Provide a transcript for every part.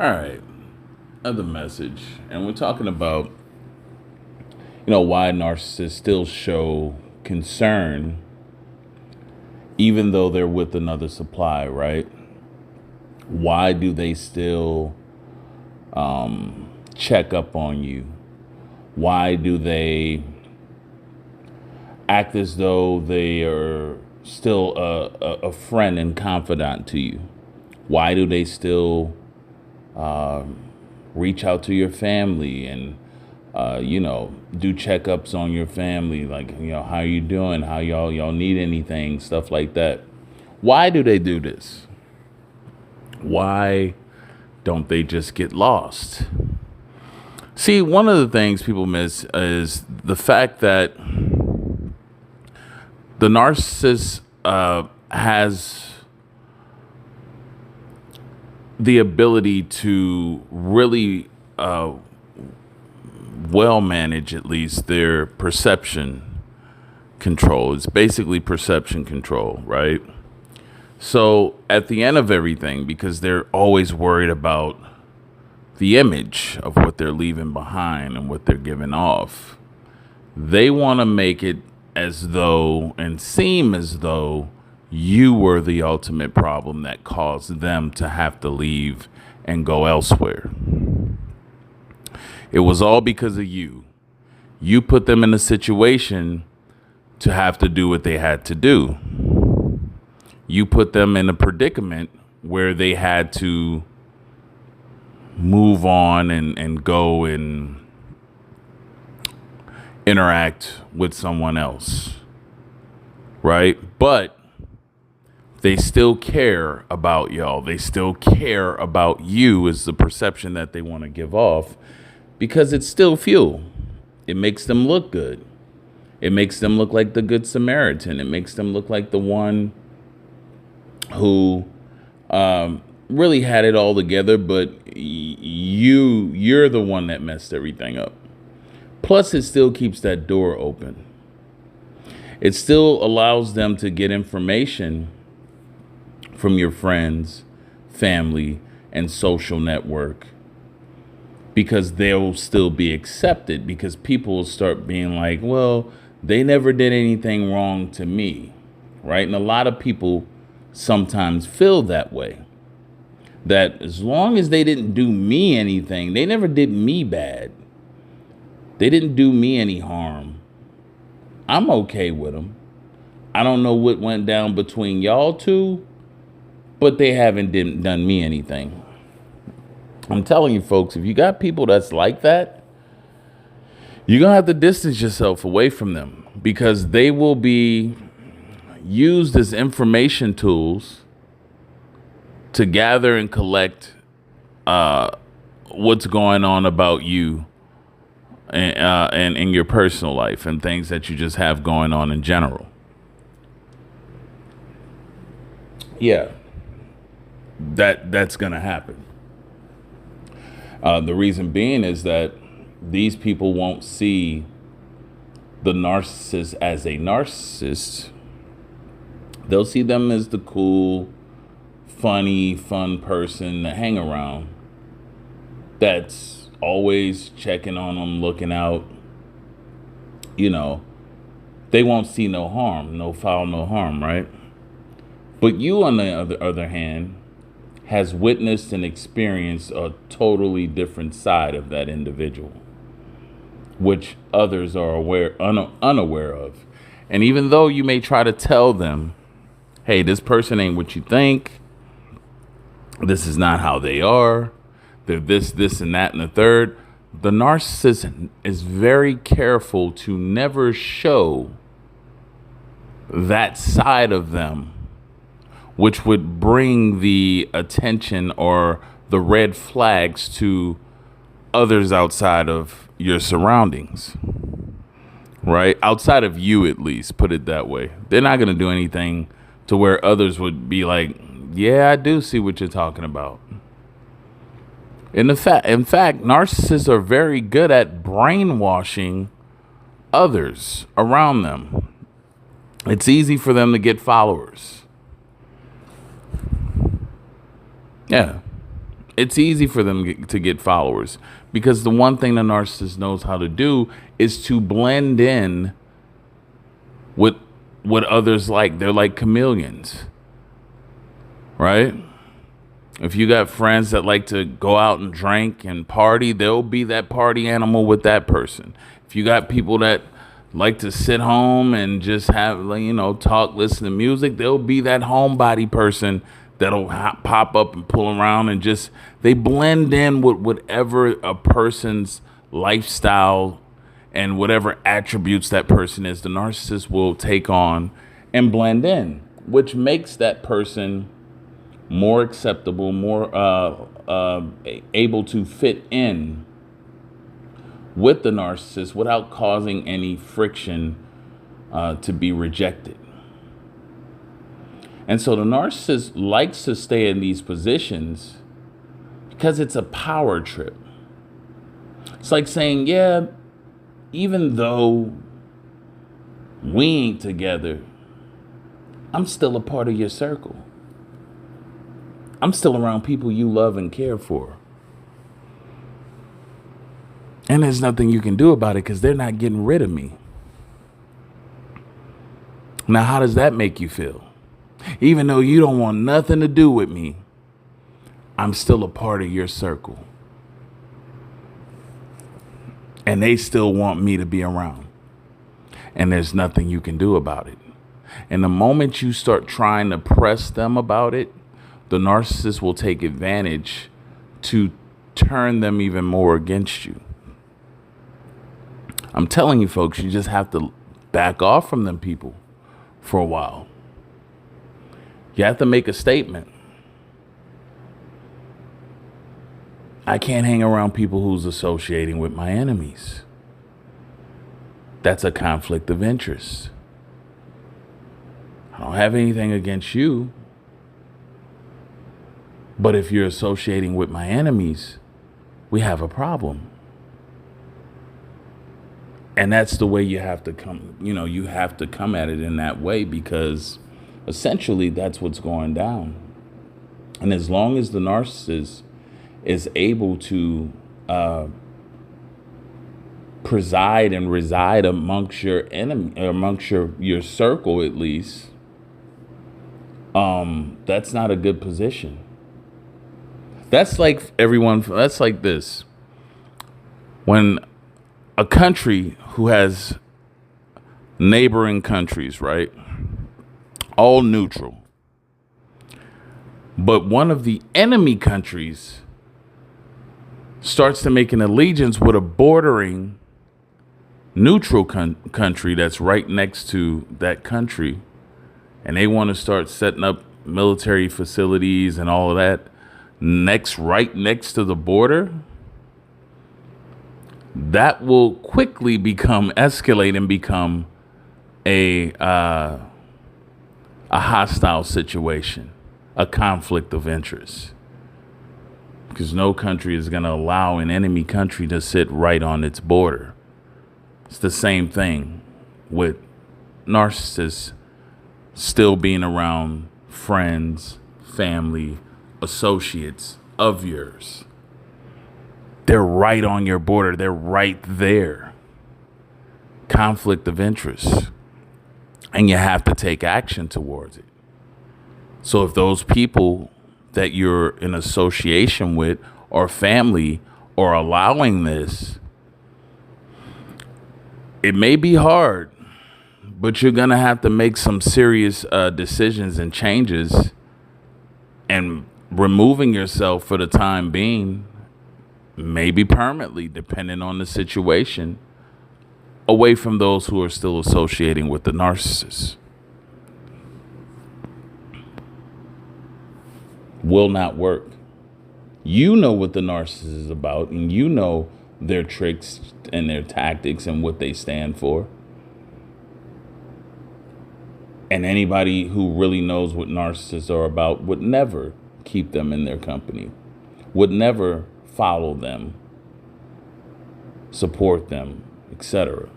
All right, other message, and we're talking about why narcissists still show concern even though they're with another supply, right? Why do they still check up on you? Why do they act as though they are still a friend and confidant to you? Why do they still reach out to your family and do checkups on your family, like, how you doing, how y'all need anything, stuff like that? Why do they do this? Why don't they just get lost? See, one of the things people miss is the fact that the narcissist has the ability to really well manage at least their perception control. It's basically perception control, right? So at the end of everything, because they're always worried about the image of what they're leaving behind and what they're giving off, they want to make it as though and seem as though you were the ultimate problem that caused them to have to leave and go elsewhere. It was all because of you. You put them in a situation to have to do what they had to do. You put them in a predicament where they had to move on and go and interact with someone else, right? But they still care about y'all. They still care about you, is the perception that they want to give off, because it's still fuel. It makes them look good. It makes them look like the Good Samaritan. It makes them look like the one who really had it all together, but you're the one that messed everything up. Plus, it still keeps that door open. It still allows them to get information from your friends, family, and social network, because they'll still be accepted, because people will start being like, well, they never did anything wrong to me, right? And a lot of people sometimes feel that way, that as long as they didn't do me anything, they never did me bad, they didn't do me any harm, I'm okay with them. I don't know what went down between y'all two, but they haven't done me anything. I'm telling you, folks, if you got people that's like that, you're going to have to distance yourself away from them, because they will be used as information tools to gather and collect what's going on about you and in your personal life and things that you just have going on in general. Yeah, that's going to happen. The reason being is that these people won't see the narcissist as a narcissist. They'll see them as the cool, funny, fun person to hang around that's always checking on them, looking out. They won't see no harm, no foul, no harm, right? But you, on the other hand, has witnessed and experienced a totally different side of that individual, which others are unaware of. And even though you may try to tell them, hey, this person ain't what you think, this is not how they are, they're this, and that, and the third, the narcissist is very careful to never show that side of them, which would bring the attention or the red flags to others outside of your surroundings, right? Outside of you, at least, put it that way. They're not going to do anything to where others would be like, yeah, I do see what you're talking about. In fact, narcissists are very good at brainwashing others around them. It's easy for them to get followers. Yeah, It's easy for them to get followers because the one thing the narcissist knows how to do is to blend in with what others like. They're like chameleons, right? If you got friends that like to go out and drink and party, they'll be that party animal with that person. If you got people that like to sit home and just have, talk, listen to music, they'll be that homebody person that'll pop up and pull around and just, they blend in with whatever a person's lifestyle and whatever attributes that person is. The narcissist will take on and blend in, which makes that person more acceptable, more able to fit in with the narcissist without causing any friction to be rejected. And so the narcissist likes to stay in these positions because it's a power trip. It's like saying, yeah, even though we ain't together, I'm still a part of your circle. I'm still around people you love and care for. And there's nothing you can do about it because they're not getting rid of me. Now, how does that make you feel? Even though you don't want nothing to do with me, I'm still a part of your circle. And they still want me to be around. And there's nothing you can do about it. And the moment you start trying to press them about it, the narcissist will take advantage to turn them even more against you. I'm telling you, folks, you just have to back off from them people for a while. You have to make a statement. I can't hang around people who's associating with my enemies. That's a conflict of interest. I don't have anything against you. But if you're associating with my enemies, we have a problem. And that's the way you have to come, you have to come at it in that way, because essentially that's what's going down. And as long as the narcissist is able to preside and reside amongst your enemy, amongst your circle at least, that's not a good position. That's like that's like this. When a country who has neighboring countries, right? All neutral. But one of the enemy countries starts to make an allegiance with a bordering neutral country that's right next to that country. And they want to start setting up military facilities and all of that right next to the border. That will quickly escalate and become a hostile situation, a conflict of interest. Because no country is going to allow an enemy country to sit right on its border. It's the same thing with narcissists still being around friends, family, associates of yours. They're right on your border. They're right there. Conflict of interest. And you have to take action towards it. So if those people that you're in association with or family are allowing this, it may be hard, but you're going to have to make some serious decisions and changes, and removing yourself for the time being, maybe permanently, depending on the situation, away from those who are still associating with the narcissist. Will not work. You know what the narcissist is about, and you know their tricks and their tactics and what they stand for. And anybody who really knows what narcissists are about would never keep them in their company, would never follow them, support them, etc.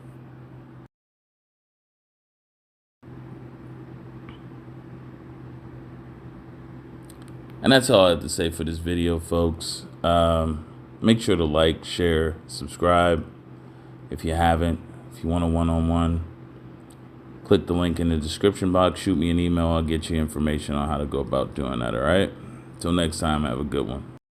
And that's all I have to say for this video, folks. Make sure to like, share, subscribe if you haven't. If you want a one-on-one, click the link in the description box. Shoot me an email. I'll get you information on how to go about doing that, all right? Until next time, have a good one.